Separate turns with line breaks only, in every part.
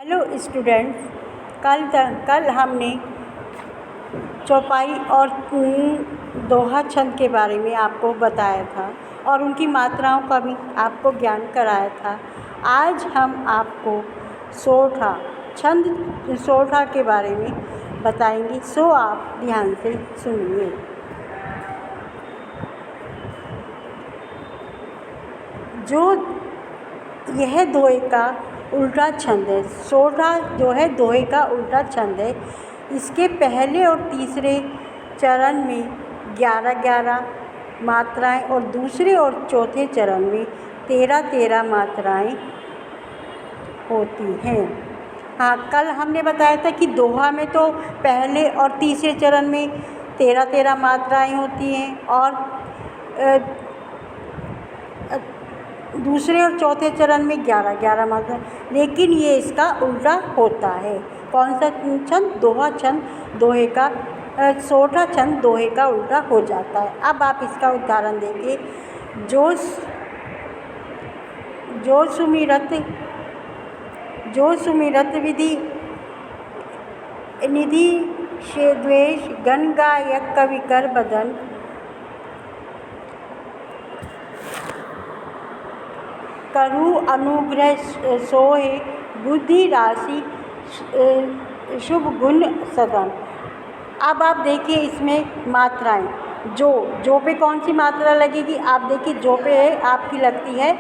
Hello students, कल हमने चौपाई और दोहा छंद के बारे में आपको बताया था और उनकी मात्राओं का भी आपको ज्ञान कराया था। आज हम आपको सोठा छंद सोठा के बारे में बताएंगे, सो आप ध्यान से सुनिए। जो यह दोहे का उल्टा छंद है। सोठा जो है दोहे का उल्टा छंद है। इसके पहले और तीसरे चरण में 11-11 मात्राएं और दूसरे और चौथे चरण में 13-13 मात्राएं होती हैं। हाँ, कल हमने बताया था कि दोहा में तो पहले और तीसरे चरण में 13-13 मात्राएं होती हैं और दूसरे और चौथे चरण में 11-11 मात्रा, लेकिन ये इसका उल्टा होता है। कौन सा छंद? दोहा छंद दोहे का सोठा छंद दोहे का उल्टा हो जाता है। अब आप इसका उदाहरण देखिए। जो सुमिरत विधि निधि से द्वेष गण गायक कवि कर बदन, करु अनुग्रह सोहे बुद्धि राशि शुभ गुण सदन। अब आप देखिए इसमें मात्राएं। जो पे कौन सी मात्रा लगेगी? आप देखिए, जो पे है आपकी लगती है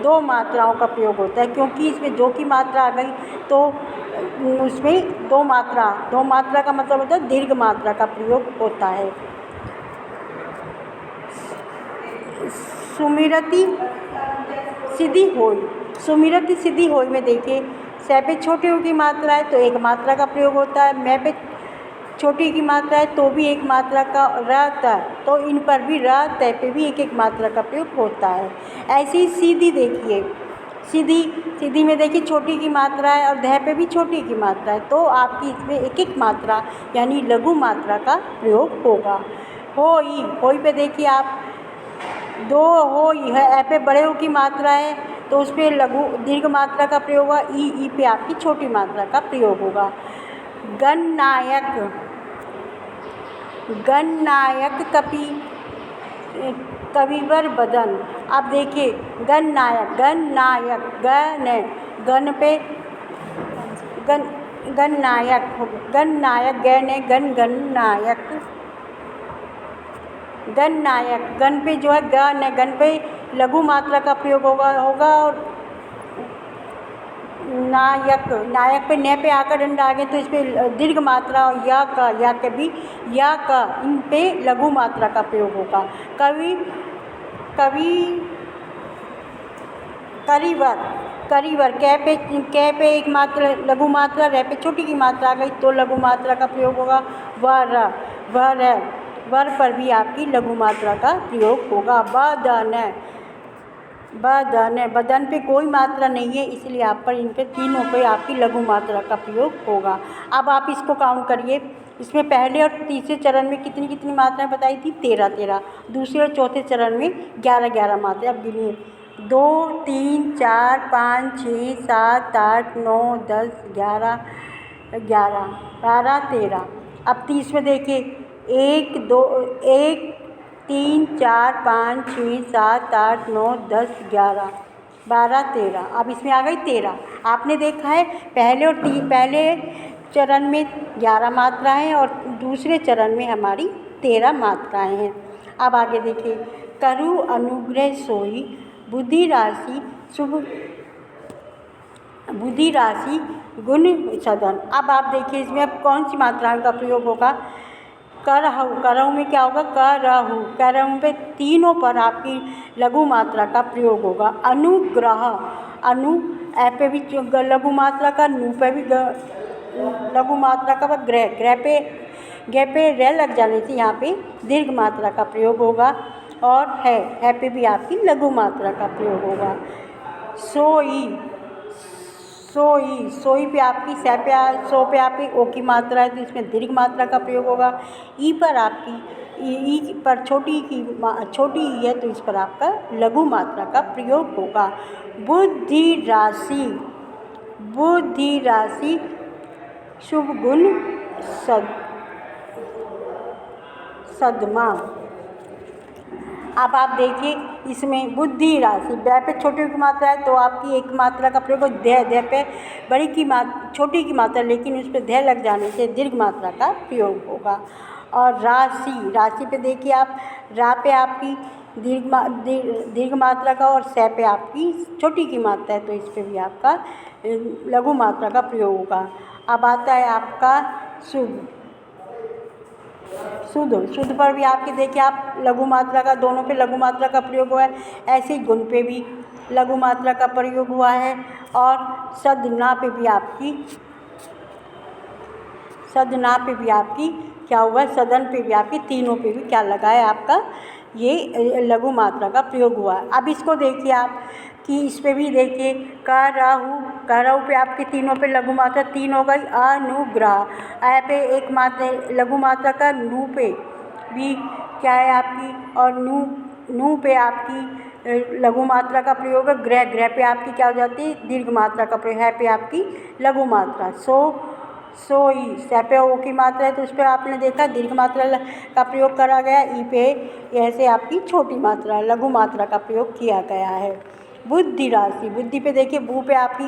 2 मात्राओं का प्रयोग होता है, क्योंकि इसमें जो की मात्रा आ गई तो उसमें 2 मात्रा का मतलब होता है दीर्घ मात्रा का प्रयोग होता है। सुमिरति सिद्धि होई में देखिए, सै पे छोटे की मात्रा है तो 1 मात्रा का प्रयोग होता है। मैं पे छोटी की मात्रा है तो भी 1 मात्रा का रहता है, तो इन पर भी र तय पे भी 1-1 मात्रा का प्रयोग होता है। ऐसे ही सीधी देखिए, सीधी में देखिए छोटी की मात्रा है और ध पे भी छोटी की मात्रा है, तो आपकी इसमें 1-1 मात्रा यानी लघु मात्रा का प्रयोग होगा। होई पे देखिए आप, 2 होई है, ए पे बड़े हो की मात्रा है तो उस पर लघु दीर्घ मात्रा का प्रयोग होगा। ई पे आपकी छोटी मात्रा का प्रयोग होगा। गणनायक कविवर बदन। अब देखिए गणनायक गण पे गणनायक गण पे जो है गण पे लघु मात्रा का प्रयोग होगा और नायक पे न पे आकर दंड आ गए तो इस पर दीर्घ मात्रा और या का इन पे लघु मात्रा का प्रयोग होगा। करीवर कै पे 1 मात्रा लघु मात्रा, रह पे छोटी की मात्रा आ गई तो लघु मात्रा का प्रयोग होगा। वर पर भी आपकी लघु मात्रा का प्रयोग होगा। बदन पे कोई मात्रा नहीं है, इसलिए आप पर इनके तीनों पे आपकी लघु मात्रा का प्रयोग होगा। अब आप इसको काउंट करिए। इसमें पहले और तीसरे चरण में कितनी मात्राएं बताई थी? 13-13। दूसरे और चौथे चरण में 11-11 मात्राएं। अब गिनिए, 2 3 4 5 6 7 8 9 10 11 12 13। अब 30 में देखिए, 1 3 4 5 6 7 8 9 10 11 12 13। अब इसमें आ गई 13। आपने देखा है पहले चरण में 11 मात्राएं और दूसरे चरण में हमारी 13 मात्राएं हैं। अब आगे देखिए, करु अनुग्रह सोई बुद्धि राशि गुण सदन। अब आप देखिए इसमें अब कौन सी मात्राओं का प्रयोग होगा? करहु में क्या होगा? करहु पे तीनों पर आपकी लघु मात्रा का प्रयोग होगा। अनुग्रह, ए पे भी लघु मात्रा का, नु पे भी लघु मात्रा का, ग्रह पे रह लग जाने से यहाँ पे दीर्घ मात्रा का प्रयोग होगा। और है पे भी आपकी लघु मात्रा का प्रयोग होगा। सोई पे आपकी सो पे आपकी ओ की मात्रा है तो इसमें दीर्घ मात्रा का प्रयोग होगा। ई पर आपकी ई पर छोटी ई है तो इस पर आपका लघु मात्रा का प्रयोग होगा। बुद्धि राशि बुद्धि राशि शुभ गुण सदमा। अब आप देखिए इसमें बुद्धि राशि बै पे छोटी की मात्रा है तो आपकी एक मात्रा का प्रयोग ध्य पे बड़ी की छोटी की मात्रा, लेकिन उस पर ध्य लग जाने से दीर्घ मात्रा का प्रयोग होगा। और राशि पे देखिए आप रा पे आपकी दीर्घ मात्रा का और सै पे आपकी छोटी की मात्रा है तो इस पे भी आपका लघु मात्रा का प्रयोग होगा। अब आता है आपका शुद्ध पर भी आपके देखिए आप लघु मात्रा का, दोनों पे लघु मात्रा का प्रयोग हुआ है। ऐसे ही गुण पे भी लघु मात्रा का प्रयोग हुआ है। और सदना पे भी आपकी क्या हुआ है, सदन पे भी आपकी, तीनों पे भी क्या लगा है आपका ये लघु मात्रा का प्रयोग हुआ है। अब इसको देखिए आप कि इस पे भी देखिए कराहू पे आपके तीनों पे लघु मात्रा 3 हो गई। अनुग्रह ऐ पे एक मात्रा लघु मात्रा का, नू पे भी क्या है आपकी, और नू पे आपकी लघु मात्रा का प्रयोग है। ग्रह पे आपकी क्या हो जाती है, दीर्घ मात्रा का प्रयोग है पे आपकी लघु मात्रा। सोई सै पे ओ की मात्रा है तो उस पर आपने देखा दीर्घ मात्रा का प्रयोग करा गया। ई पे ऐसे आपकी छोटी मात्रा लघु मात्रा का प्रयोग किया गया है। बुद्धि राशि बुद्धि पे देखिए बू पे आपकी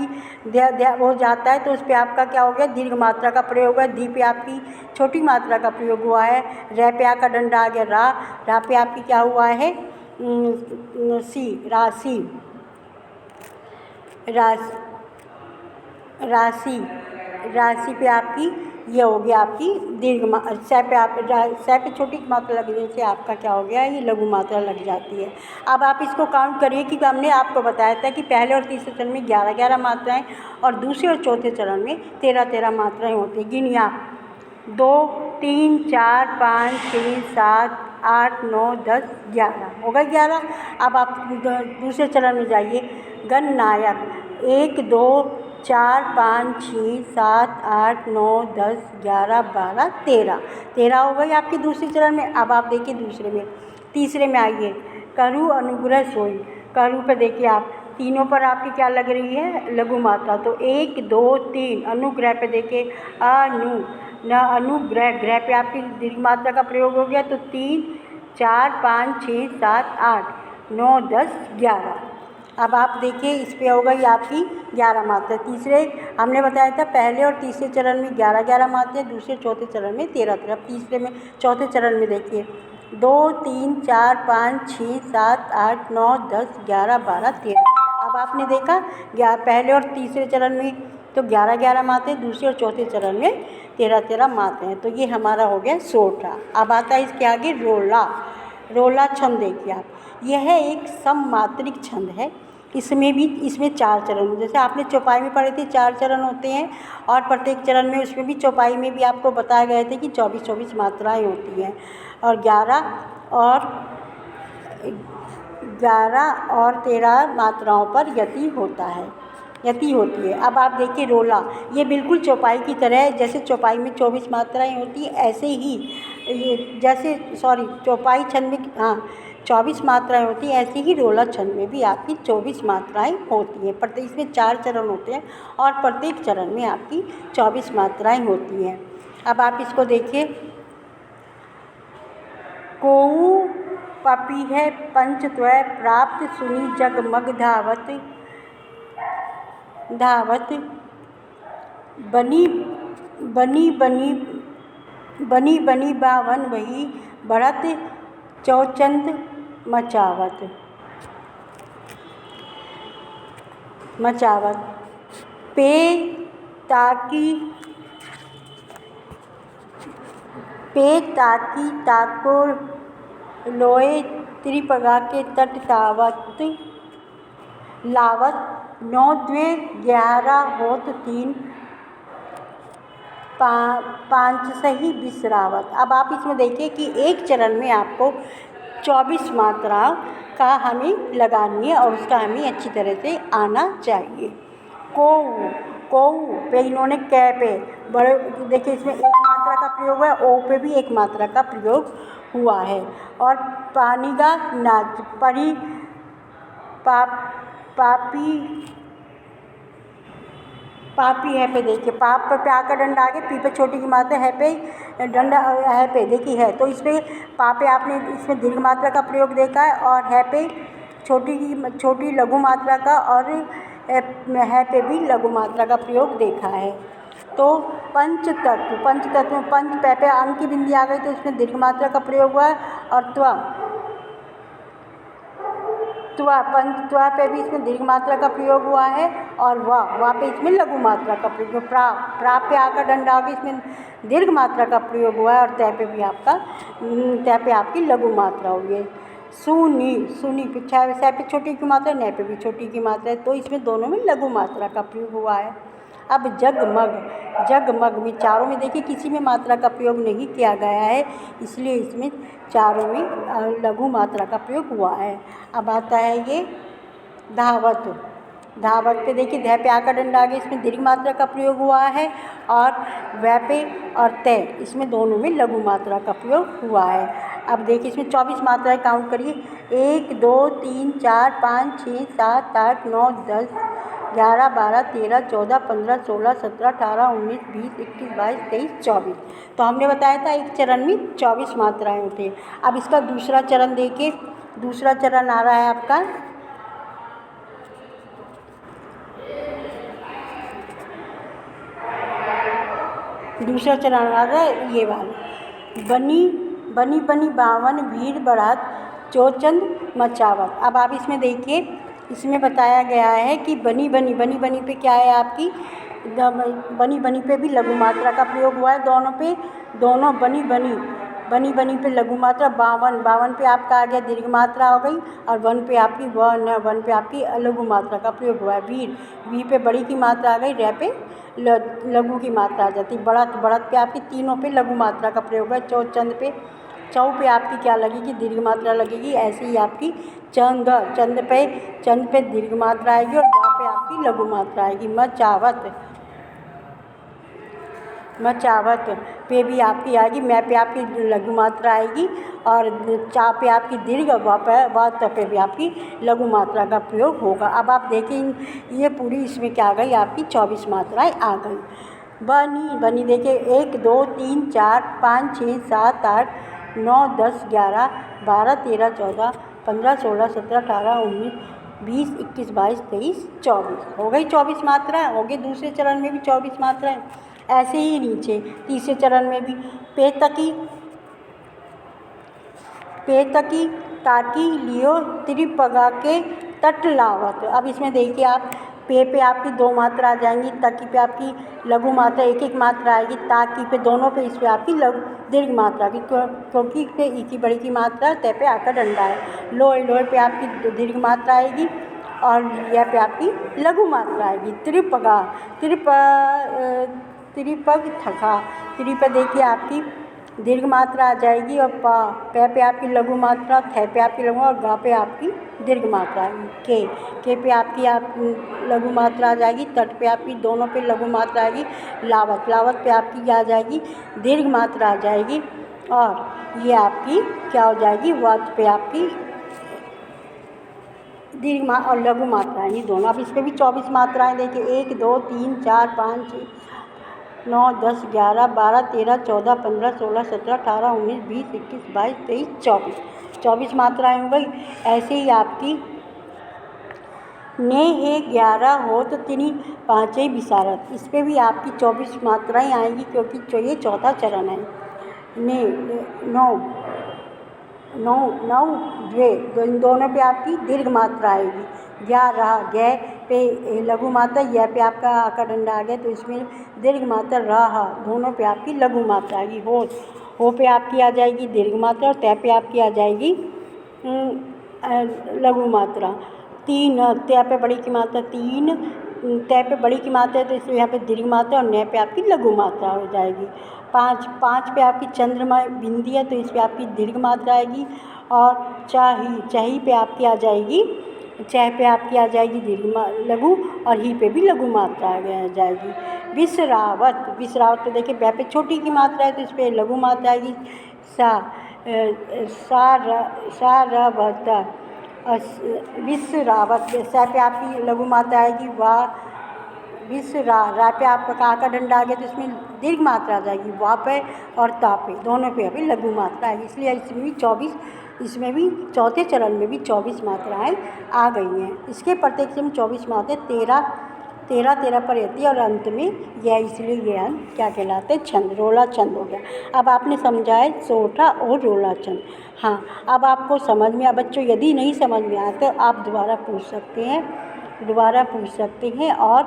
हो जाता है तो उस पर आपका क्या हो गया, दीर्घ मात्रा का प्रयोग है। धी पे आपकी छोटी मात्रा का प्रयोग हुआ है। रै पे आपका डंडा आ गया रा पे आपकी क्या हुआ है, राशि पे आपकी ये हो गया आपकी सै पे छोटी मात्रा लगने से आपका क्या हो गया, ये लघु मात्रा लग जाती है। अब आप इसको काउंट करिए कि हमने आपको बताया था कि पहले और तीसरे चरण में 11 मात्राएं और दूसरे और चौथे चरण में 13 मात्राएं होती हैं। गिनिए आप 2 3 4 5 6 7 8 9 10 11 हो गए 11। अब आप दूसरे चरण में जाइए। गणनायक 1 2 4 5 6 7 8 9 10 11 12 13 हो गई आपकी दूसरे चरण में। अब आप देखिए तीसरे में आइए। करु अनुग्रह सोई, करु पे देखिए आप तीनों पर आपकी क्या लग रही है, लघु मात्रा। तो 1 2 3 अनुग्रह पे देखिए अनुग्रह ग्रह पे आपकी दीर्घ मात्रा का प्रयोग हो गया। तो 3 4 5 6 7 8 9 10 11। अब आप देखिए इस पे हो गई आपकी 11 मात्रा। तीसरे हमने बताया था पहले और तीसरे चरण में 11 मात्रा, दूसरे चौथे चरण में 13। तीसरे में चौथे चरण में देखिए 2 3 4 5 6 7 8 9 10 11 12 13। अब आपने देखा पहले और तीसरे चरण में तो 11 मात्रा, दूसरे और चौथे चरण में 13 मात्रा हैं। तो ये हमारा हो गया सोठा। अब आता है इसके आगे रोला छंद देखिए आप, यह एक सममात्रिक छंद है। इसमें 4 चरण, जैसे आपने चौपाई में पढ़े थे 4 चरण होते हैं और प्रत्येक चरण में उसमें भी चौपाई में भी आपको बताया गए थे कि 24 मात्राएं होती हैं और 11 और 13 मात्राओं पर यति होती है। अब आप देखिए रोला, ये बिल्कुल चौपाई की तरह है। जैसे चौपाई में 24 मात्राएं होती हैं ऐसे ही चौपाई छंद में 24 मात्राएं होती हैं, ऐसे ही रोला छंद में भी आपकी 24 मात्राएं होती हैं। प्रत्येक इसमें 4 चरण होते हैं और प्रत्येक चरण में आपकी 24 मात्राएं होती हैं। अब आप इसको देखिए। कोऊ पपी है पंचत्वय प्राप्त सुनी जगमग धावत बनी बावन वही बढ़त चौचंद मचावत पे ताकी ताको लोए त्रिपगा के तट लावत 9 2 11 होत 3 5 सही बिसरावत। अब आप इसमें देखिए कि एक चरण में आपको 24 मात्राओं का हमें लगानी है और उसका हमें अच्छी तरह से आना चाहिए। कोऊ पे इन्होंने कै पे बड़े देखिए इसमें एक मात्रा का प्रयोग है, ओ पे भी एक मात्रा का प्रयोग हुआ है। और पानीगा नाच पापी पापी है पे देखिए, पाप पे आकर डंडा आगे, पी पे छोटी की मात्रा, है पे डंडा, है पे देखिए है, तो इसमें पा पे आपने इसमें दीर्घ मात्रा का प्रयोग देखा है, और है पे छोटी लघु मात्रा का, और है पे भी लघु मात्रा का प्रयोग देखा है। तो पंचतत्व में पंच पे अंग की बिंदी आ गई, तो इसमें दीर्घ मात्रा का प्रयोग हुआ है। और त्वा पे भी इसमें दीर्घ मात्रा का प्रयोग हुआ है, और वा पे इसमें लघु मात्रा का प्रयोग, प्रा पे आकर डंडा आगे, इसमें दीर्घ मात्रा का प्रयोग हुआ है, और तय पे आपकी लघु मात्रा हुई है। सुनी पे सै पे छोटी की मात्रा, नय पे भी छोटी की मात्रा है, तो इसमें दोनों में लघु मात्रा का प्रयोग हुआ है। अब जगमग में चारों में देखिए किसी में मात्रा का प्रयोग नहीं किया गया है, इसलिए इसमें चारों में लघु मात्रा का प्रयोग हुआ है। अब आता है ये धावत पे देखिए, ध पे आकर डंडा आगे, इसमें दीर्घ मात्रा का प्रयोग हुआ है, और वै पे और तय, इसमें दोनों में लघु मात्रा का प्रयोग हुआ है। अब देखिए इसमें 24 मात्राएं काउंट करिए, 1 2 3 4 5 6 7 8 9 10 11 12 13 14 15 16 17 18 19 20 21 22 23 24। तो हमने बताया था एक चरण में 24 मात्राएं होती हैं। अब इसका दूसरा चरण देखिए, दूसरा चरण आ रहा है आपका ये वाला, बनी बावन भीड़ बढ़त चौचंद मचावत। अब आप इसमें देखिए, इसमें बताया गया है कि बनी पे क्या है आपकी, बनी पे भी लघु मात्रा का प्रयोग हुआ है, दोनों बनी पे लघु मात्रा, बावन पे आपका आ गया दीर्घ मात्रा हो गई, और वन पे आपकी लघु मात्रा का प्रयोग हुआ है। वी पे बड़ी की मात्रा आ गई, रै पे लघु की मात्रा आ जाती। बढ़त पे आपकी तीनों पे लघु मात्रा का प्रयोग है। चंद पे आपकी क्या लगेगी, दीर्घ मात्रा लगेगी। ऐसे ही आपकी चंद पे दीर्घ मात्रा आएगी, और गा पे आपकी लघु मात्रा आएगी। मचावत पे भी आपकी आएगी, मैं पे आपकी लघु मात्रा आएगी, और चा पे आपकी दीर्घ, व पे भी आपकी लघु मात्रा का प्रयोग होगा। अब आप देखें ये पूरी इसमें क्या आ गई, आपकी 24 मात्राएं आ गई। बनी देखिए, 1 2 3 4 5 6 7 8 9 10 11 12 13 14 15 16 17 18 19 20 21 22 23 24 हो गई 24 मात्रा हो गई। दूसरे चरण में भी 24 मात्राएं। ऐसे ही नीचे तीसरे चरण में भी पेतकी ताकी लियो त्रिपगा के तट लावत। अब इसमें देखिए आप, पे आपकी 2 मात्रा आ जाएंगी, तकी पे आपकी लघु मात्रा एक मात्रा आएगी, ताकी पे दोनों पे इस पे आपकी दीर्घ मात्रा की, क्योंकि पे ई की बड़ी की मात्रा, तय पे आकर डंडा है। लोहे पे आपकी दीर्घ मात्रा आएगी, और यह पे आपकी लघु मात्रा आएगी। त्रिपग थका, त्रि पे देखिए आपकी दीर्घ मात्रा आ जाएगी, और पे आपकी लघु मात्रा, थ पे आपकी लघु, और गा पे आपकी दीर्घ मात्रा आएगी। के पे आपकी लघु मात्रा आ जाएगी, तट पे आपकी दोनों पे लघु मात्रा आएगी। लावत पे आपकी क्या आ जाएगी, दीर्घ मात्रा आ जाएगी, और ये आपकी क्या हो जाएगी, वत पे आपकी दीर्घ और लघु मात्राएं ही दोनों। अब इस पर भी 24 मात्राएं देखिए, 1 2 3 4 5 6 9 10 11 12 13 14 15 16 17 18 19 20 21 22 23 24 मात्राएं हो गई। ऐसे ही आपकी ने है 11 हो तो तिनी पाँचें विशारत, इस पर भी आपकी 24 मात्राएं आएंगी, क्योंकि ये चौथा चरण है। ने नौ द्वे, इन दोनों पे आपकी दीर्घ मात्रा आएगी। 11 गै पे लघु मात्रा, यह पे आपका आका डंडा आ गया, तो इसमें दीर्घ मात्रा रहा, दोनों पे आपकी लघु मात्रा आएगी। हो पे आपकी आ जाएगी दीर्घ मात्रा, और तय पे आपकी आ जाएगी लघु मात्रा। 3 तय पे बड़ी की मात्रा 3, तय पे बड़ी की मात्रा है, तो इसलिए यहाँ पे दीर्घ मात्रा, और नय पे आपकी लघु मात्रा हो जाएगी। 5 पे आपकी चंद्रमा बिंदी है, तो इस पर आपकी दीर्घ मात्रा आएगी, और चाही पे आपकी आ जाएगी, चह पे आपकी आ जाएगी दीर्घ लघु, और ही पे भी लघु मात्रा आ जाएगी। विसरावत पे देखिए, वह पे छोटी की मात्रा है, तो इस पर लघु मात्रा आएगी। सारवत विसरावत, सा पे आपकी लघु मात्रा आएगी। विस रा, रा पे आपका का का डंडा आ गया तो इसमें दीर्घ मात्रा आ जाएगी, वा पे और ता पे, दोनों पे अभी लघु मात्रा आएगी, इसलिए इसमें भी 24, इसमें भी चौथे चरण में भी 24 मात्राएँ आ गई हैं। इसके प्रत्येक से 24 मात्राएँ 13 पर रहती है और अंत में यह, इसलिए ये अंत क्या कहलाते हैं, छंद, रोला छंद हो गया। अब आपने समझा है सोठा और रोला छंद। हाँ, अब आपको समझ में, अब बच्चों यदि नहीं समझ में आया तो आप दोबारा पूछ सकते हैं और